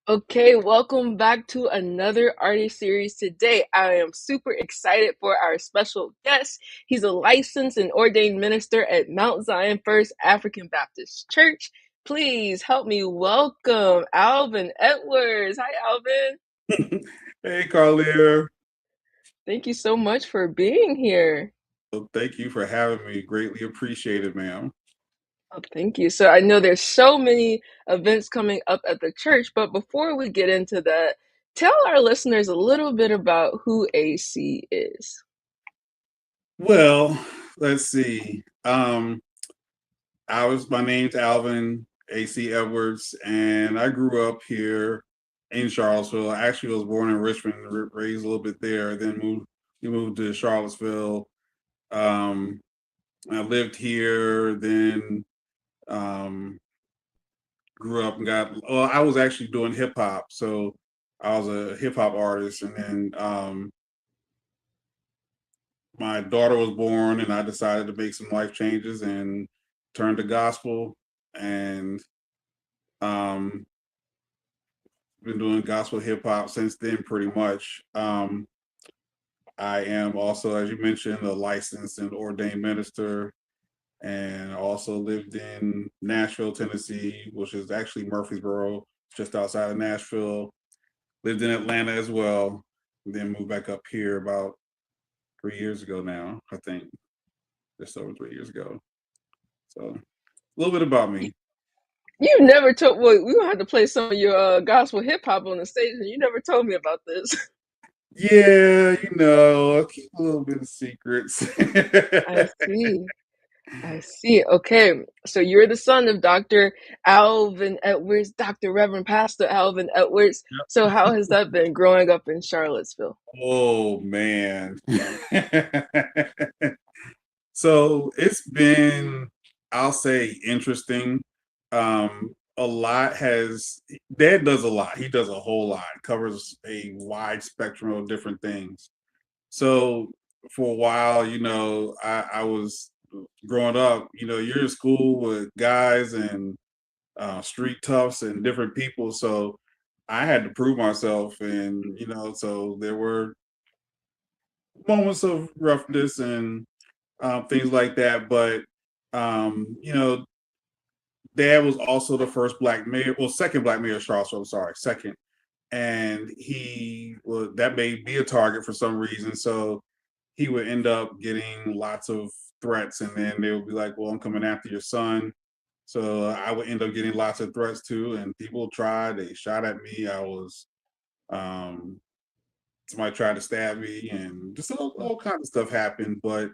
Okay, welcome back to another artist series. Today, I am super excited for our special guest. He's a licensed and ordained minister at Mount Zion First African Baptist Church. Please help me welcome Alvin Edwards. Hi, Alvin. Hey, Carlier. Thank you so much for being here. Well, thank you for having me. Greatly appreciated, ma'am. Oh, thank you. So I know there's so many events coming up at the church, but before we get into that, tell our listeners a little bit about who AC is. Well, let's see. My name's Alvin A.C. Edwards, and I grew up here in Charlottesville. I actually was born in Richmond, raised a little bit there, then we moved to Charlottesville. Um, I lived here, then um, grew up and I was actually doing hip hop, so I was a hip hop artist, and then my daughter was born, and I decided to make some life changes and turn to gospel, and um, been doing gospel hip hop since then, pretty much. I am also, as you mentioned, a licensed and ordained minister, and also lived in Nashville, Tennessee, which is actually Murfreesboro, just outside of Nashville. Lived in Atlanta as well, then moved back up here about 3 years ago now, I think, just over 3 years ago. So a little bit about me. You never told. Well, we gonna have to play some of your gospel hip hop on the stage, and you never told me about this. Yeah, I'll keep a little bit of secrets. I see. I see. Okay, so you're the son of Dr. Alvin Edwards, Dr. Reverend Pastor Alvin Edwards. So how has that been growing up in Charlottesville? Oh man. So it's been, I'll say, interesting. A lot has Dad does a lot. He does a whole lot. Covers a wide spectrum of different things. So for a while, I was growing up, you're in school with guys and street toughs and different people. So I had to prove myself, and so there were moments of roughness and things like that. But Dad was also the first black mayor, well, second black mayor of Charlottesville. Sorry, second, and he was that may be a target for some reason. So he would end up getting lots of threats, and then they would be like, "Well, I'm coming after your son." So I would end up getting lots of threats too, and people tried. They shot at me. Um, Somebody tried to stab me, and just all kinds of stuff happened. But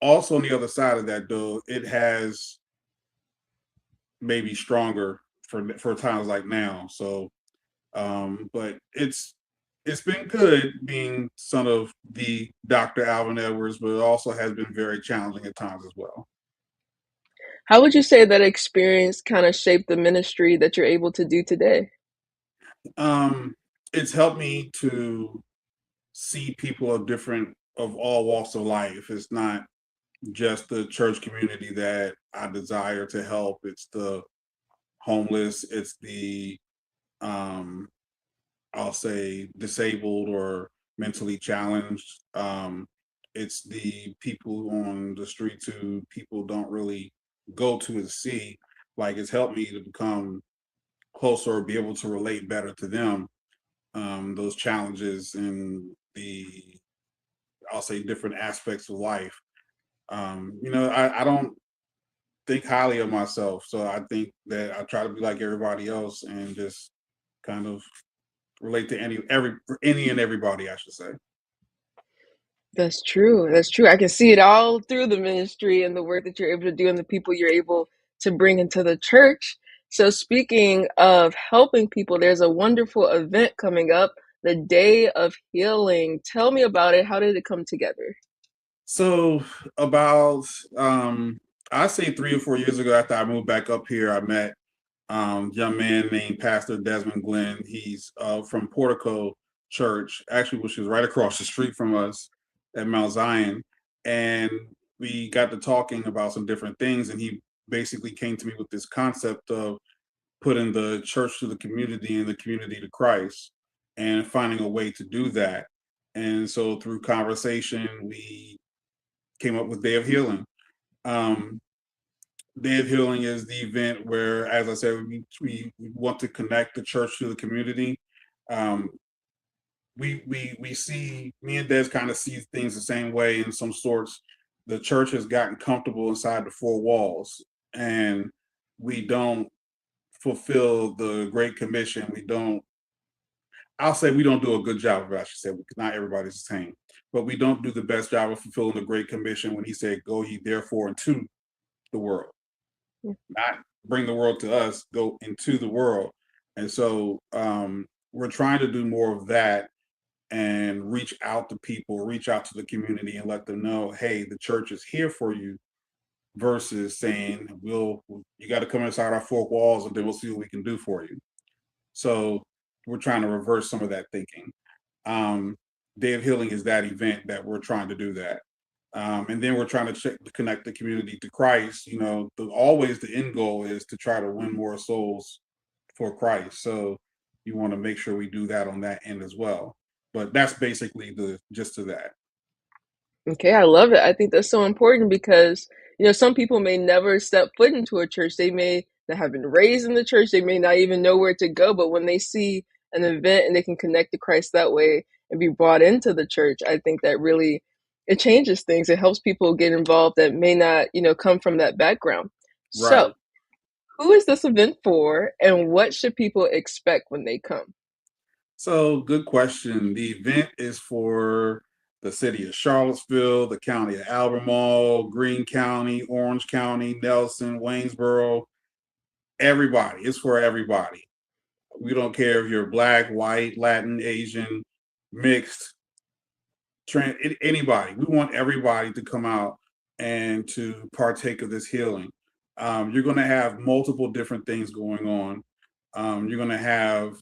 also on the other side of that, though, it has made me stronger for times like now. So, but it's been good being son of the Dr. Alvin Edwards, but it also has been very challenging at times as well. How would you say that experience kind of shaped the ministry that you're able to do today? Um, it's helped me to see people of all walks of life. It's not just the church community that I desire to help. It's the homeless. It's the um, I'll say disabled or mentally challenged. It's the people on the streets who people don't really go to and see. Like, it's helped me to become closer or be able to relate better to them. Those challenges and I'll say, different aspects of life. I don't think highly of myself, so I think that I try to be like everybody else and just kind of relate to any and everybody, I should say. That's true. That's true. I can see it all through the ministry and the work that you're able to do and the people you're able to bring into the church. So, speaking of helping people, there's a wonderful event coming up, the Day of Healing. Tell me about it. How did it come together? So about I say 3 or 4 years ago, after I moved back up here, I met young man named Pastor Desmond Glenn. He's from Portico Church, actually, which is right across the street from us at Mount Zion. And we got to talking about some different things, and he basically came to me with this concept of putting the church to the community and the community to Christ, and finding a way to do that. And so through conversation, we came up with Day of Healing. Um, Day of Healing is the event where, as I said, we want to connect the church to the community. Um, we see, me and Des kind of see things the same way in some sorts. The church has gotten comfortable inside the four walls, and we don't fulfill the Great Commission. We don't. I'll say we don't do a good job of it. I should say, because not everybody's the same, but we don't do the best job of fulfilling the Great Commission when He said, "Go ye therefore into the world." Not bring the world to us, go into the world. And so we're trying to do more of that and reach out to people, reach out to the community and let them know, hey, the church is here for you, versus saying, you got to come inside our four walls and then we'll see what we can do for you. So we're trying to reverse some of that thinking. Um, Day of Healing is that event that we're trying to do that. And then we're trying to connect the community to Christ. Always the end goal is to try to win more souls for Christ. So you want to make sure we do that on that end as well. But that's basically the gist of that. Okay, I love it. I think that's so important because, some people may never step foot into a church. They may not have been raised in the church. They may not even know where to go. But when they see an event and they can connect to Christ that way and be brought into the church, I think that really it changes things. It helps people get involved that may not, come from that background. So, Right. who is this event for, and what should people expect when they come? So, good question. The event is for the city of Charlottesville, the county of Albemarle, Greene County, Orange County, Nelson, Waynesboro. Everybody. It's for everybody. We don't care if you're black, white, Latin, Asian, mixed, anybody. We want everybody to come out and to partake of this healing. You're going to have multiple different things going on. You're going to have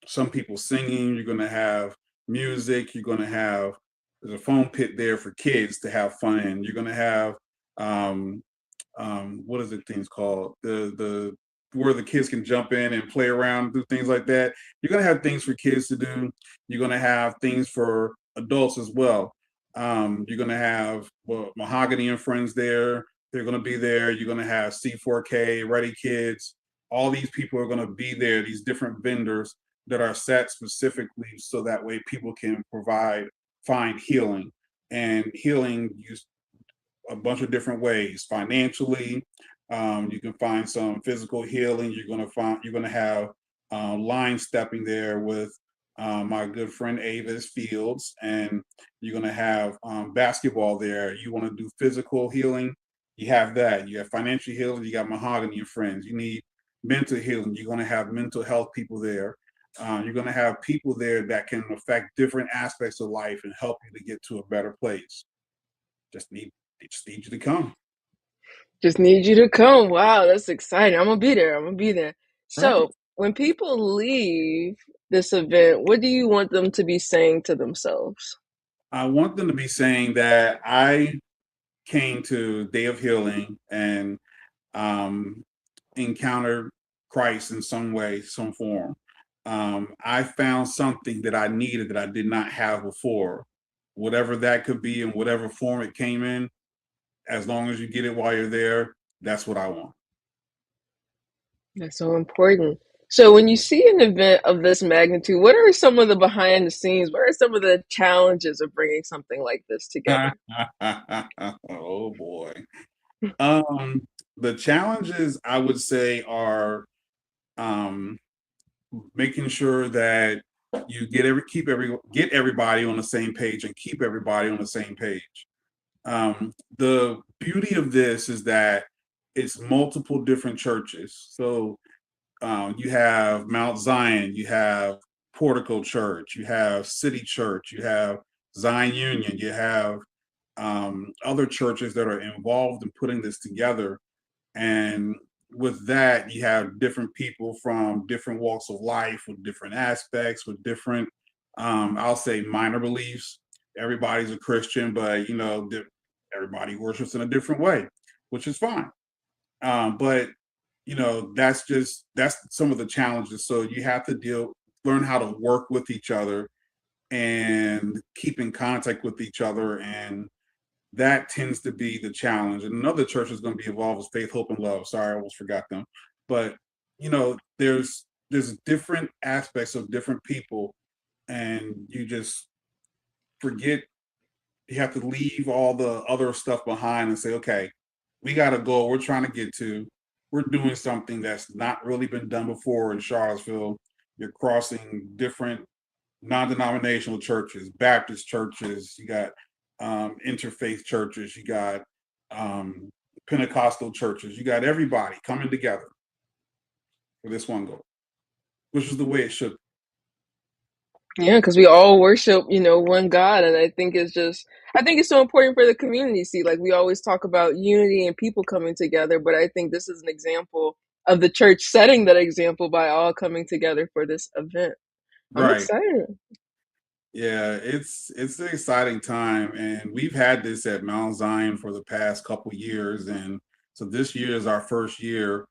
some people singing. You're going to have music. You're going to have there's a foam pit there for kids to have fun in. You're going to have um, what is it things called, the where the kids can jump in and play around, do things like that. You're going to have things for kids to do. You're going to have things for adults as well. You're going to have Mahogany and Friends there. They're going to be there. You're going to have C4K, Ready Kids. All these people are going to be there, these different vendors that are set specifically so that way people can find healing. And healing, a bunch of different ways. Financially, you can find some physical healing. You're gonna have line stepping there with my good friend Avis Fields, and you're gonna have basketball there. You want to do physical healing, you have that. You have financial healing. You got Mahogany and Friends. You need mental healing. You're gonna have mental health people there. You're going to have people there that can affect different aspects of life and help you to get to a better place. Just need they just need you to come. Just need you to come. Wow, that's exciting. I'm gonna be there. I'm gonna be there. Right. So, when people leave this event, what do you want them to be saying to themselves? I want them to be saying that I came to Day of Healing and um, encountered Christ in some way, some form. I found something that I needed that I did not have before. Whatever that could be in whatever form it came in, as long as you get it while you're there, that's what I want. That's so important. So, when you see an event of this magnitude, what are some of the behind the scenes? What are some of the challenges of bringing something like this together? Oh boy. Um, the challenges I would say are um, making sure that you get everybody on the same page and keep everybody on the same page. The beauty of this is that it's multiple different churches. So you have Mount Zion, you have Portico Church, you have City Church, you have Zion Union, you have other churches that are involved in putting this together. And with that, you have different people from different walks of life with different aspects, with different, I'll say, minor beliefs. Everybody's a Christian, but everybody worships in a different way, which is fine. But that's some of the challenges. So you have to learn how to work with each other and keep in contact with each other, and that tends to be the challenge. And another church is going to be involved with Faith, Hope, and Love. Sorry, I almost forgot them. But there's different aspects of different people, and you just forget. You have to leave all the other stuff behind and say, okay, we got a goal we're trying to get to. We're doing something that's not really been done before in Charlottesville. You're crossing different non-denominational churches, Baptist churches, you got interfaith churches, you got um, Pentecostal churches, you got everybody coming together for this one goal, which is the way it should be. Yeah, because we all worship, one God, and I think it's so important for the community. See, like we always talk about unity and people coming together, but I think this is an example of the church setting that example by all coming together for this event. I'm Right. excited. Yeah, it's an exciting time, and we've had this at Mount Zion for the past couple years, and so this year is our first year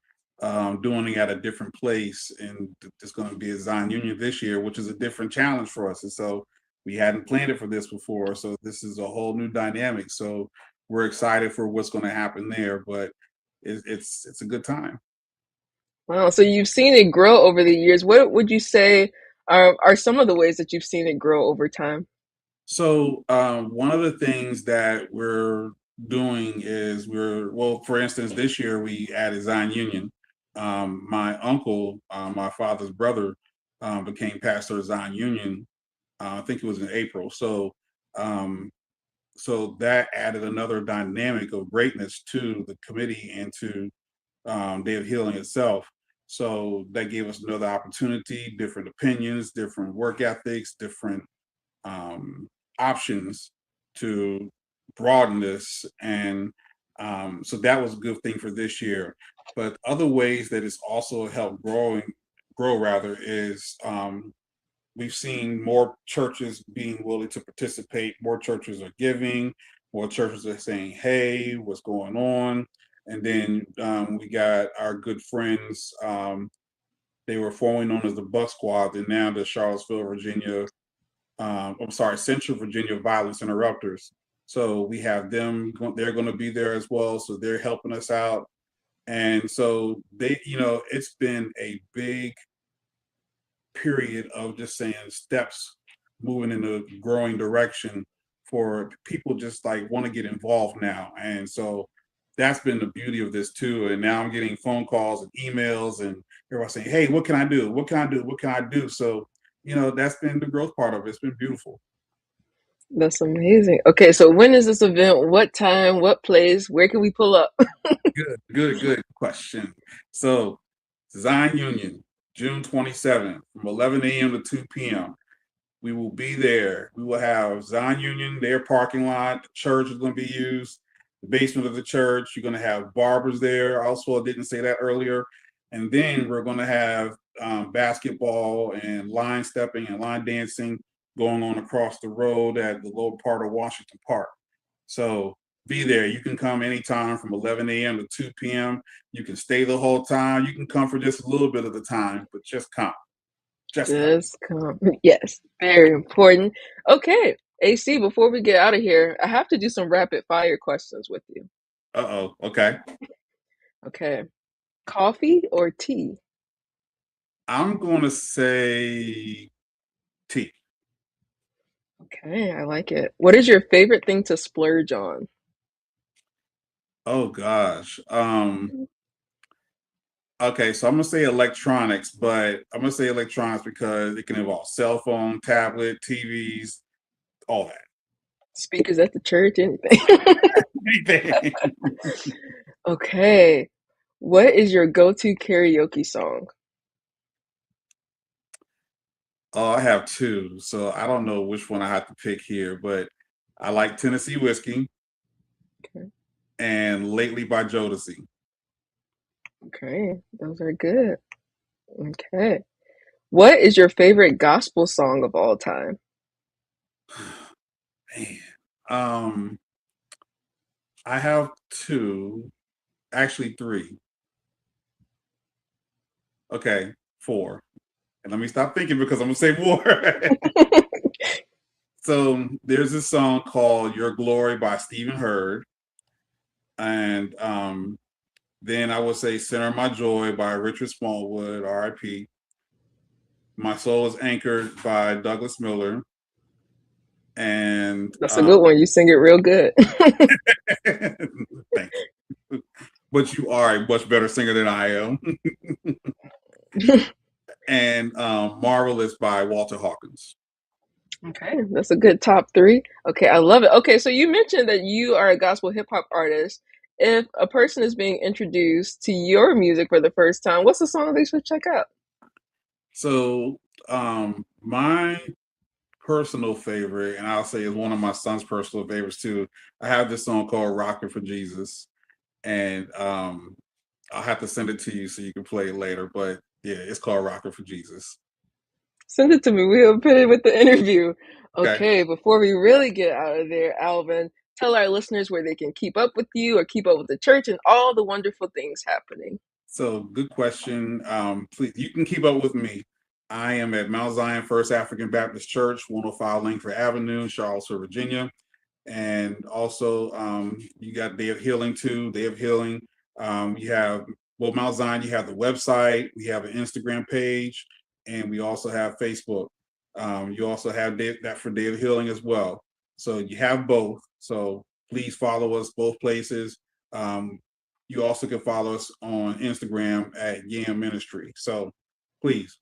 doing it at a different place, and it's going to be a Zion Union this year, which is a different challenge for us, and so we hadn't planned it for this before, so this is a whole new dynamic. So we're excited for what's going to happen there, but it's a good time. Wow, so you've seen it grow over the years. What would you say are some of the ways that you've seen it grow over time? So one of the things that we're doing is well, for instance, this year we added Zion Union. My uncle, my father's brother, became pastor of Zion Union. I think it was in April. Um, so that added another dynamic of greatness to the committee and to Day of Healing itself. So that gave us another opportunity, different opinions, different work ethics, different um, options to broaden this. And so that was a good thing for this year. But other ways that it's also helped grow rather is we've seen more churches being willing to participate, more churches are giving, more churches are saying, hey, what's going on? And then we got our good friends. They were formerly known as the Buck Squad, and now the Charlottesville, Virginia I'm sorry, Central Virginia Violence Interrupters. So we have them, they're going to be there as well. So they're helping us out. And so it's been a big period of just saying steps moving in a growing direction for people just like want to get involved now. And so that's been the beauty of this too. And now I'm getting phone calls and emails and everybody saying, hey, what can I do? What can I do? What can I do? So, that's been the growth part of it. It's been beautiful. That's amazing. Okay, so when is this event? What time? What place? Where can we pull up? Good question. So, Zion Union, June 27th, from 11 a.m. to 2 p.m. We will be there. We will have Zion Union, their parking lot. The church is going to be used, the basement of the church. You're going to have barbers there. Also, I didn't say that earlier. And then we're going to have basketball and line stepping and line dancing going on across the road at the lower part of Washington Park. So be there. You can come anytime from 11 a.m. to 2 p.m. You can stay the whole time. You can come for just a little bit of the time, but just come. Just come. Just come. Yes, very important. Okay, AC, before we get out of here, I have to do some rapid fire questions with you. Uh oh. Okay. Okay, coffee or tea? I'm going to say T. Okay, I like it. What is your favorite thing to splurge on? Oh gosh. Okay, so I'm gonna say electronics, but I'm gonna say electronics because it can involve cell phone, tablet, TVs, all Speakers at the church, anything. that. Okay, what is your go-to karaoke song? Oh, I have two, so I don't know which one I have to pick here, but I like Tennessee Whiskey Okay, and Lately by Jodeci. okay, those are good. Okay. What is your favorite gospel song of all time? Man. Um, I have two, actually three. Okay, four. And let me stop thinking because I'm gonna say more. So there's this song called "Your Glory" by Stephen Hurd, and then I would say "Center of My Joy" by Richard Smallwood, R.I.P. "My Soul Is Anchored" by Douglas Miller, and That's a good one. You sing it real good. thanks. But you are a much better singer than I am. And "Marvelous" by Walter Hawkins. Okay, that's a good top three. Okay, I love it. Okay, so you mentioned that you are a gospel hip hop artist. If a person is being introduced to your music for the first time, what's the song they should check out? So my personal favorite, and I'll say is one of my son's personal favorites too. I have this song called "Rockin' for Jesus," and I'll have to send it to you so you can play it later. But yeah, it's called "Rockin' for Jesus." Send it to me. We'll put it with the interview. Okay. Okay, before we really get out of there, Alvin, tell our listeners where they can keep up with you or keep up with the church and all the wonderful things happening. So good question. Please, you can keep up with me. I am at Mount Zion First African Baptist Church, 105 Langford Avenue, Charlottesville, Virginia. And also, you got Day of Healing too. Day of Healing. You have Mount Zion. You have the website. We have an Instagram page, and we also have Facebook. You also have that for Day of Healing as well. So you have both. So please follow us both places. Um, you also can follow us on Instagram at Yam Ministry. So please.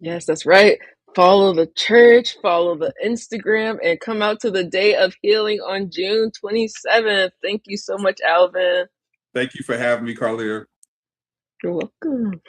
Yes, that's right. Follow the church, follow the Instagram, and come out to the Day of Healing on June 27th. Thank you so much, Alvin. Thank you for having me, Carlia. You're welcome.